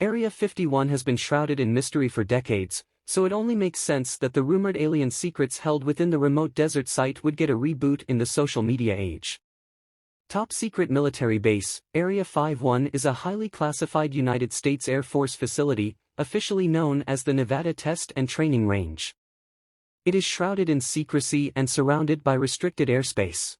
Area 51 has been shrouded in mystery for decades, so it only makes sense that the rumored alien secrets held within the remote desert site would get a reboot in the social media age. Top secret military base, Area 51 is a highly classified United States Air Force facility, officially known as the Nevada Test and Training Range. It is shrouded in secrecy and surrounded by restricted airspace.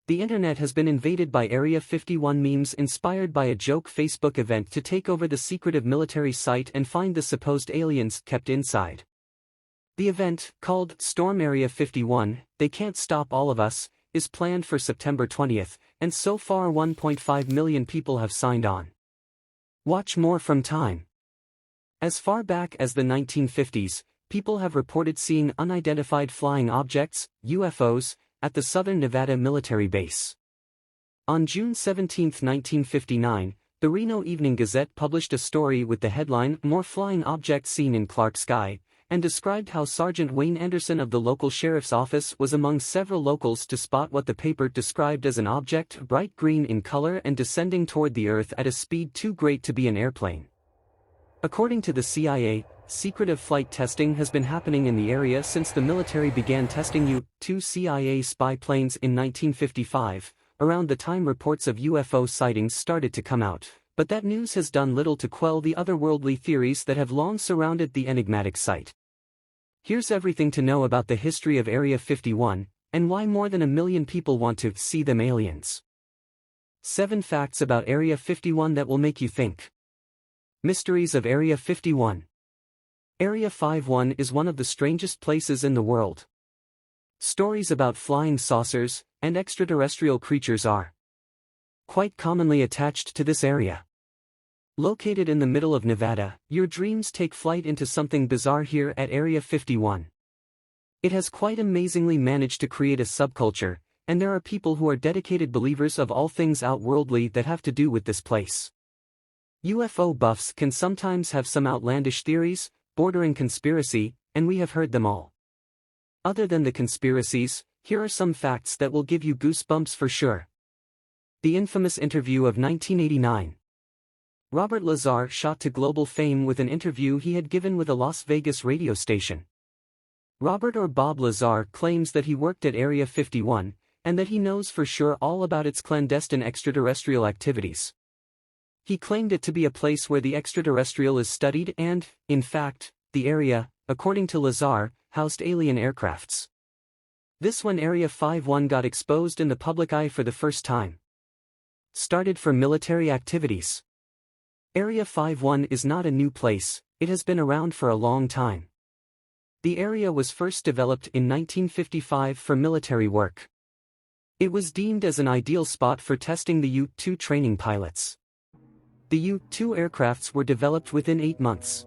The internet has been invaded by Area 51 memes inspired by a joke Facebook event to take over the secretive military site and find the supposed aliens kept inside. The event, called Storm Area 51, They Can't Stop All of Us, is planned for September 20th, and so far 1.5 million people have signed on. Watch more from Time. As far back as the 1950s, people have reported seeing unidentified flying objects, UFOs, at the Southern Nevada military base. On June 17, 1959, the Reno Evening Gazette published a story with the headline "More Flying Objects Seen in Clark Sky," and described how Sergeant Wayne Anderson of the local sheriff's office was among several locals to spot what the paper described as an object bright green in color and descending toward the earth at a speed too great to be an airplane. According to the CIA, secretive flight testing has been happening in the area since the military began testing U-2 CIA spy planes in 1955, around the time reports of UFO sightings started to come out, but that news has done little to quell the otherworldly theories that have long surrounded the enigmatic site. Here's everything to know about the history of Area 51, and why more than 1 million people want to see them aliens. 7 facts about Area 51 that will make you think. Mysteries of Area 51. Area 51 is one of the strangest places in the world. Stories about flying saucers and extraterrestrial creatures are quite commonly attached to this area. Located in the middle of Nevada, your dreams take flight into something bizarre here at Area 51. It has quite amazingly managed to create a subculture, and there are people who are dedicated believers of all things outworldly that have to do with this place. UFO buffs can sometimes have some outlandish theories, bordering conspiracy, and we have heard them all. Other than the conspiracies, here are some facts that will give you goosebumps for sure. The infamous interview of 1989. Robert Lazar shot to global fame with an interview he had given with a Las Vegas radio station. Robert or Bob Lazar claims that he worked at Area 51, and that he knows for sure all about its clandestine extraterrestrial activities. He claimed it to be a place where the extraterrestrial is studied and, in fact, the area, according to Lazar, housed alien aircrafts. This when Area 51 got exposed in the public eye for the first time. Started for military activities. Area 51 is not a new place, it has been around for a long time. The area was first developed in 1955 for military work. It was deemed as an ideal spot for testing the U-2 training pilots. The U-2 aircrafts were developed within 8 months.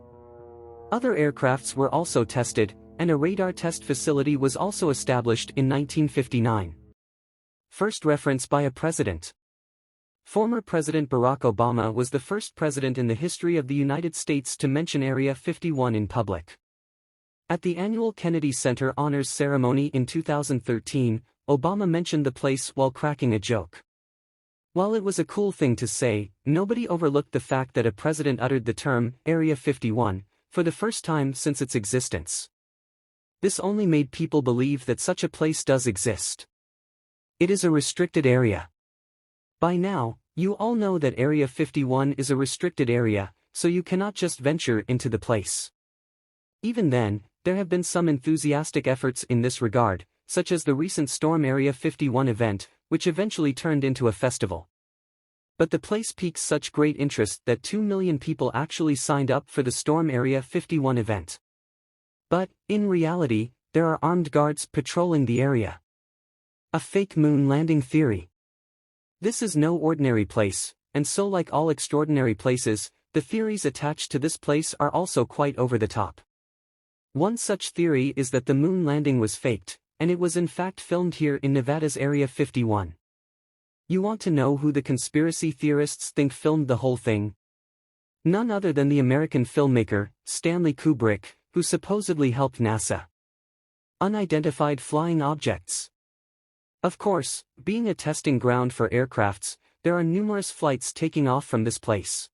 Other aircrafts were also tested, and a radar test facility was also established in 1959. First reference by a president. Former President Barack Obama was the first president in the history of the United States to mention Area 51 in public. At the annual Kennedy Center Honors Ceremony in 2013, Obama mentioned the place while cracking a joke. While it was a cool thing to say, nobody overlooked the fact that a president uttered the term, Area 51, for the first time since its existence. This only made people believe that such a place does exist. It is a restricted area. By now, you all know that Area 51 is a restricted area, so you cannot just venture into the place. Even then, there have been some enthusiastic efforts in this regard, such as the recent Storm Area 51 event, which eventually turned into a festival. But the place piqued such great interest that 2 million people actually signed up for the Storm Area 51 event. But, in reality, there are armed guards patrolling the area. A fake moon landing theory. This is no ordinary place, and so like all extraordinary places, the theories attached to this place are also quite over the top. One such theory is that the moon landing was faked, and it was in fact filmed here in Nevada's Area 51. You want to know who the conspiracy theorists think filmed the whole thing? None other than the American filmmaker, Stanley Kubrick, who supposedly helped NASA. Unidentified flying objects. Of course, being a testing ground for aircrafts, there are numerous flights taking off from this place.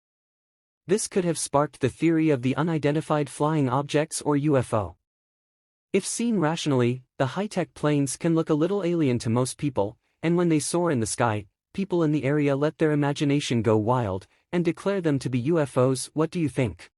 This could have sparked the theory of the unidentified flying objects or UFO. If seen rationally, the high-tech planes can look a little alien to most people, and when they soar in the sky, people in the area let their imagination go wild and declare them to be UFOs. What do you think?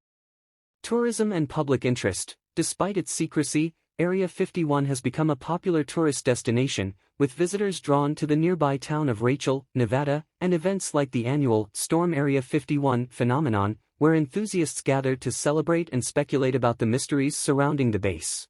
Tourism and public interest. Despite its secrecy, Area 51 has become a popular tourist destination, with visitors drawn to the nearby town of Rachel, Nevada, and events like the annual Storm Area 51 phenomenon, where enthusiasts gather to celebrate and speculate about the mysteries surrounding the base.